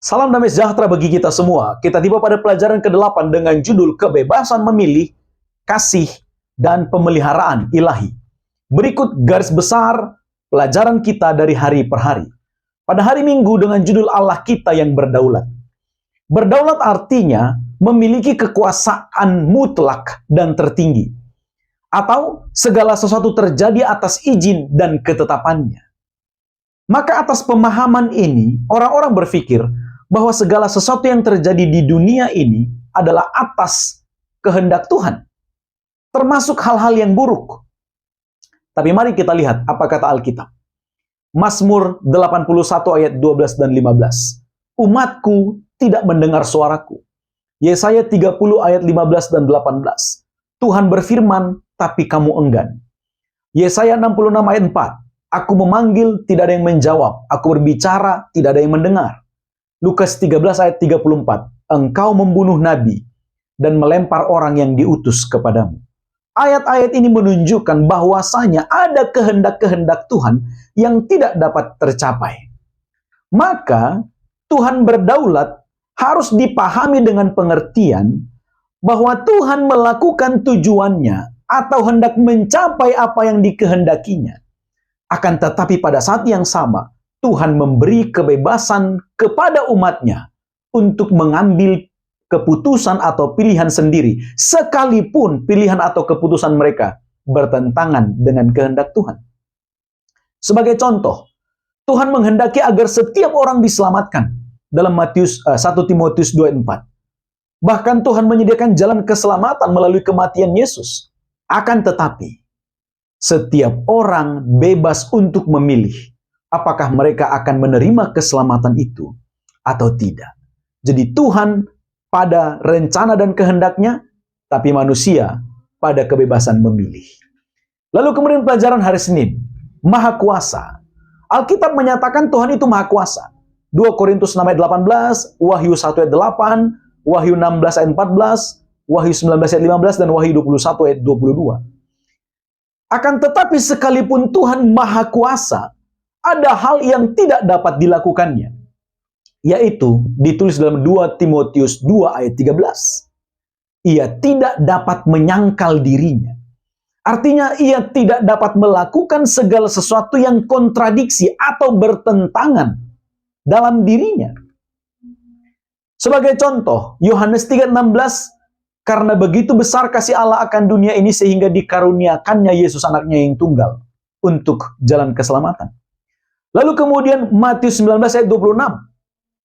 Salam damai sejahtera bagi kita semua. Kita tiba pada pelajaran ke-8 dengan judul Kebebasan Memilih, Kasih, dan Pemeliharaan Ilahi. Berikut garis besar pelajaran kita dari hari per hari. Pada hari Minggu dengan judul Allah kita yang berdaulat. Berdaulat artinya memiliki kekuasaan mutlak dan tertinggi. Atau segala sesuatu terjadi atas izin dan ketetapannya. Maka atas pemahaman ini, orang-orang berpikir bahwa segala sesuatu yang terjadi di dunia ini adalah atas kehendak Tuhan. Termasuk hal-hal yang buruk. Tapi mari kita lihat apa kata Alkitab. Mazmur 81 ayat 12 dan 15. Umatku tidak mendengar suaraku. Yesaya 30 ayat 15 dan 18. Tuhan berfirman, tapi kamu enggan. Yesaya 66 ayat 4. Aku memanggil, tidak ada yang menjawab. Aku berbicara, tidak ada yang mendengar. Lukas 13 ayat 34. Engkau membunuh nabi dan melempar orang yang diutus kepadamu. Ayat-ayat ini menunjukkan bahwasanya ada kehendak-kehendak Tuhan yang tidak dapat tercapai. Maka Tuhan berdaulat harus dipahami dengan pengertian bahwa Tuhan melakukan tujuannya atau hendak mencapai apa yang dikehendakinya. Akan tetapi pada saat yang sama, Tuhan memberi kebebasan kepada umatnya untuk mengambil keputusan atau pilihan sendiri, sekalipun pilihan atau keputusan mereka bertentangan dengan kehendak Tuhan. Sebagai contoh, Tuhan menghendaki agar setiap orang diselamatkan dalam 1 Timotius 2:4. Bahkan Tuhan menyediakan jalan keselamatan melalui kematian Yesus. Akan tetapi, setiap orang bebas untuk memilih apakah mereka akan menerima keselamatan itu atau tidak. Jadi Tuhan pada rencana dan kehendaknya, tapi manusia pada kebebasan memilih. Lalu kemudian pelajaran hari Senin, Maha Kuasa. Alkitab menyatakan Tuhan itu Maha Kuasa. 2 Korintus 6 ayat 18, Wahyu 1 ayat 8, Wahyu 16 ayat 14, Wahyu 19 ayat 15, dan Wahyu 21 ayat 22. Akan tetapi sekalipun Tuhan Maha Kuasa, ada hal yang tidak dapat dilakukannya. Yaitu ditulis dalam 2 Timotius 2 ayat 13. Ia tidak dapat menyangkal dirinya. Artinya ia tidak dapat melakukan segala sesuatu yang kontradiksi atau bertentangan dalam dirinya. Sebagai contoh, Yohanes 3:16, karena begitu besar kasih Allah akan dunia ini sehingga dikaruniakannya Yesus anaknya yang tunggal untuk jalan keselamatan. Lalu kemudian Matius 19 ayat 26.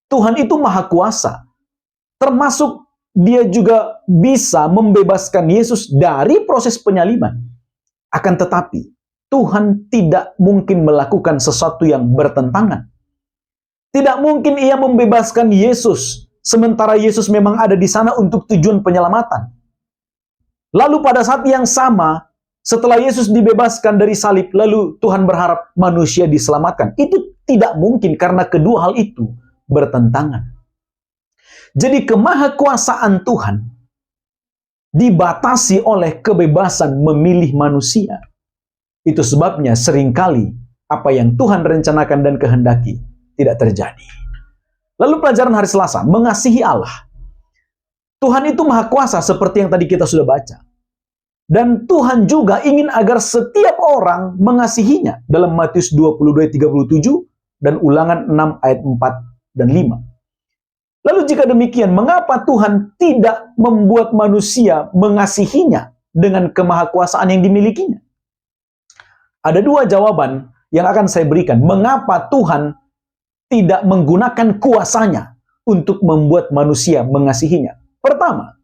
Tuhan itu Maha Kuasa. Termasuk dia juga bisa membebaskan Yesus dari proses penyaliban. Akan tetapi, Tuhan tidak mungkin melakukan sesuatu yang bertentangan. Tidak mungkin ia membebaskan Yesus, sementara Yesus memang ada di sana untuk tujuan penyelamatan. Lalu pada saat yang sama, setelah Yesus dibebaskan dari salib, lalu Tuhan berharap manusia diselamatkan. Itu tidak mungkin karena kedua hal itu bertentangan. Jadi kemahakuasaan Tuhan dibatasi oleh kebebasan memilih manusia. Itu sebabnya seringkali apa yang Tuhan rencanakan dan kehendaki tidak terjadi. Lalu pelajaran hari Selasa, mengasihi Allah. Tuhan itu Maha Kuasa seperti yang tadi kita sudah baca. Dan Tuhan juga ingin agar setiap orang mengasihinya dalam Matius 22 ayat 37 dan Ulangan 6 ayat 4 dan 5. Lalu jika demikian, mengapa Tuhan tidak membuat manusia mengasihinya dengan kemahakuasaan yang dimilikinya? Ada dua jawaban yang akan saya berikan. Mengapa Tuhan tidak menggunakan kuasanya untuk membuat manusia mengasihinya? Pertama,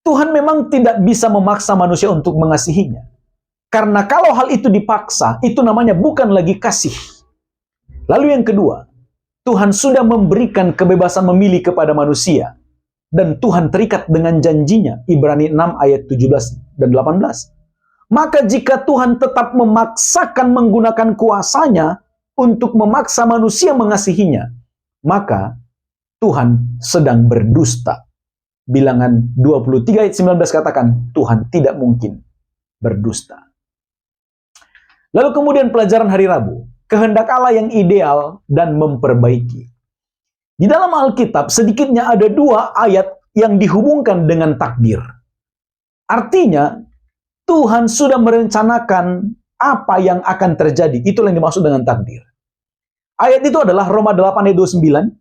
Tuhan memang tidak bisa memaksa manusia untuk mengasihinya. Karena kalau hal itu dipaksa, itu namanya bukan lagi kasih. Lalu yang kedua, Tuhan sudah memberikan kebebasan memilih kepada manusia. Dan Tuhan terikat dengan janjinya. Ibrani 6 ayat 17 dan 18. Maka jika Tuhan tetap memaksakan menggunakan kuasanya untuk memaksa manusia mengasihinya, maka Tuhan sedang berdusta. Bilangan 23 ayat 19 katakan, Tuhan tidak mungkin berdusta. Lalu kemudian pelajaran hari Rabu, kehendak Allah yang ideal dan memperbaiki. Di dalam Alkitab sedikitnya ada 2 ayat yang dihubungkan dengan takdir. Artinya, Tuhan sudah merencanakan apa yang akan terjadi. Itulah yang dimaksud dengan takdir. Ayat itu adalah Roma 8 ayat 29.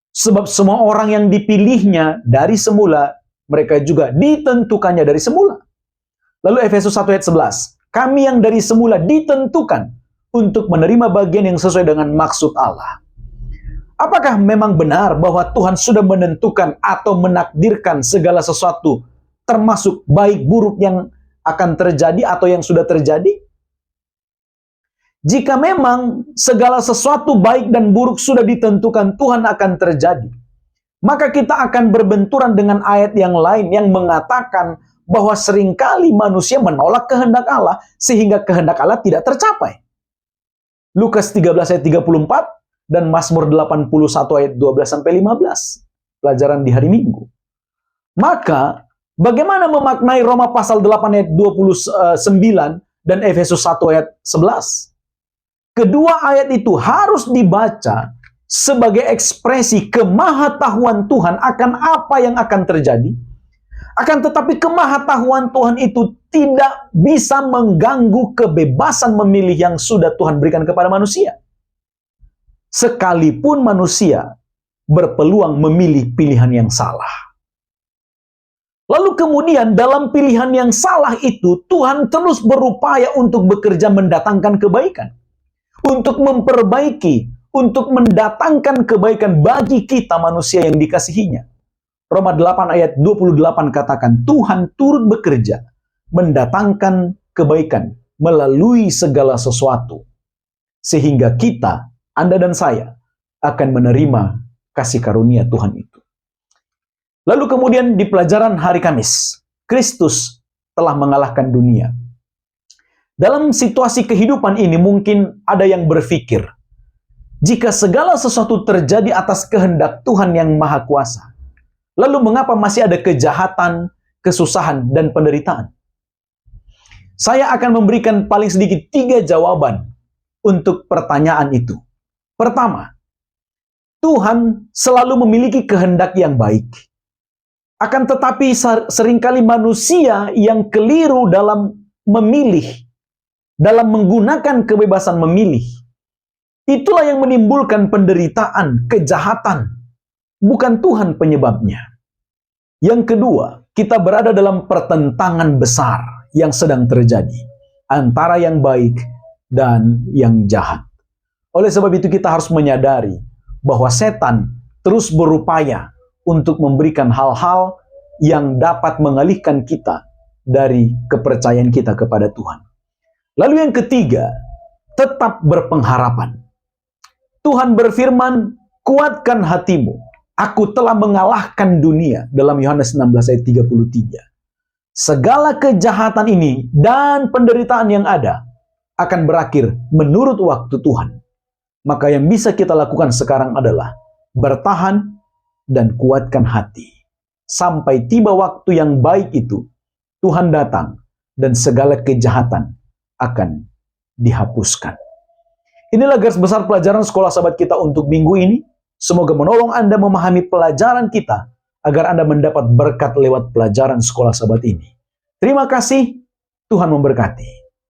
Sebab semua orang yang dipilihnya dari semula, mereka juga ditentukannya dari semula. Lalu Efesus 1 ayat 11. Kami yang dari semula ditentukan untuk menerima bagian yang sesuai dengan maksud Allah. Apakah memang benar bahwa Tuhan sudah menentukan atau menakdirkan segala sesuatu, termasuk baik buruk yang akan terjadi atau yang sudah terjadi? Jika memang segala sesuatu baik dan buruk sudah ditentukan Tuhan akan terjadi, maka kita akan berbenturan dengan ayat yang lain yang mengatakan bahwa seringkali manusia menolak kehendak Allah sehingga kehendak Allah tidak tercapai. Lukas 13 ayat 34 dan Mazmur 81 ayat 12-15. Pelajaran di hari Minggu. Maka, bagaimana memaknai Roma pasal 8 ayat 29 dan Efesus 1 ayat 11? Kedua ayat itu harus dibaca sebagai ekspresi kemahatauan Tuhan akan apa yang akan terjadi. Akan tetapi kemahatauan Tuhan itu tidak bisa mengganggu kebebasan memilih yang sudah Tuhan berikan kepada manusia. Sekalipun manusia berpeluang memilih pilihan yang salah. Lalu kemudian dalam pilihan yang salah itu Tuhan terus berupaya untuk bekerja mendatangkan kebaikan. Untuk memperbaiki, untuk mendatangkan kebaikan bagi kita manusia yang dikasihinya. Roma 8 ayat 28 katakan, Tuhan turut bekerja, mendatangkan kebaikan melalui segala sesuatu. Sehingga kita, Anda dan saya, akan menerima kasih karunia Tuhan itu. Lalu kemudian di pelajaran hari Kamis, Kristus telah mengalahkan dunia. Dalam situasi kehidupan ini mungkin ada yang berpikir, jika segala sesuatu terjadi atas kehendak Tuhan yang Maha Kuasa, lalu mengapa masih ada kejahatan, kesusahan, dan penderitaan? Saya akan memberikan paling sedikit 3 jawaban untuk pertanyaan itu. Pertama, Tuhan selalu memiliki kehendak yang baik. Akan tetapi seringkali manusia yang keliru dalam memilih, dalam menggunakan kebebasan memilih. Itulah yang menimbulkan penderitaan, kejahatan. Bukan Tuhan penyebabnya. Yang kedua, kita berada dalam pertentangan besar yang sedang terjadi antara yang baik dan yang jahat. Oleh sebab itu kita harus menyadari bahwa setan terus berupaya untuk memberikan hal-hal yang dapat mengalihkan kita dari kepercayaan kita kepada Tuhan. Lalu yang ketiga, tetap berpengharapan. Tuhan berfirman, kuatkan hatimu. Aku telah mengalahkan dunia. Dalam Yohanes 16 ayat 33. Segala kejahatan ini dan penderitaan yang ada akan berakhir menurut waktu Tuhan. Maka yang bisa kita lakukan sekarang adalah bertahan dan kuatkan hati. Sampai tiba waktu yang baik itu, Tuhan datang dan segala kejahatan akan dihapuskan. Inilah garis besar pelajaran sekolah sahabat kita untuk minggu ini. Semoga menolong Anda memahami pelajaran kita agar Anda mendapat berkat lewat pelajaran sekolah sahabat ini. Terima kasih, Tuhan memberkati.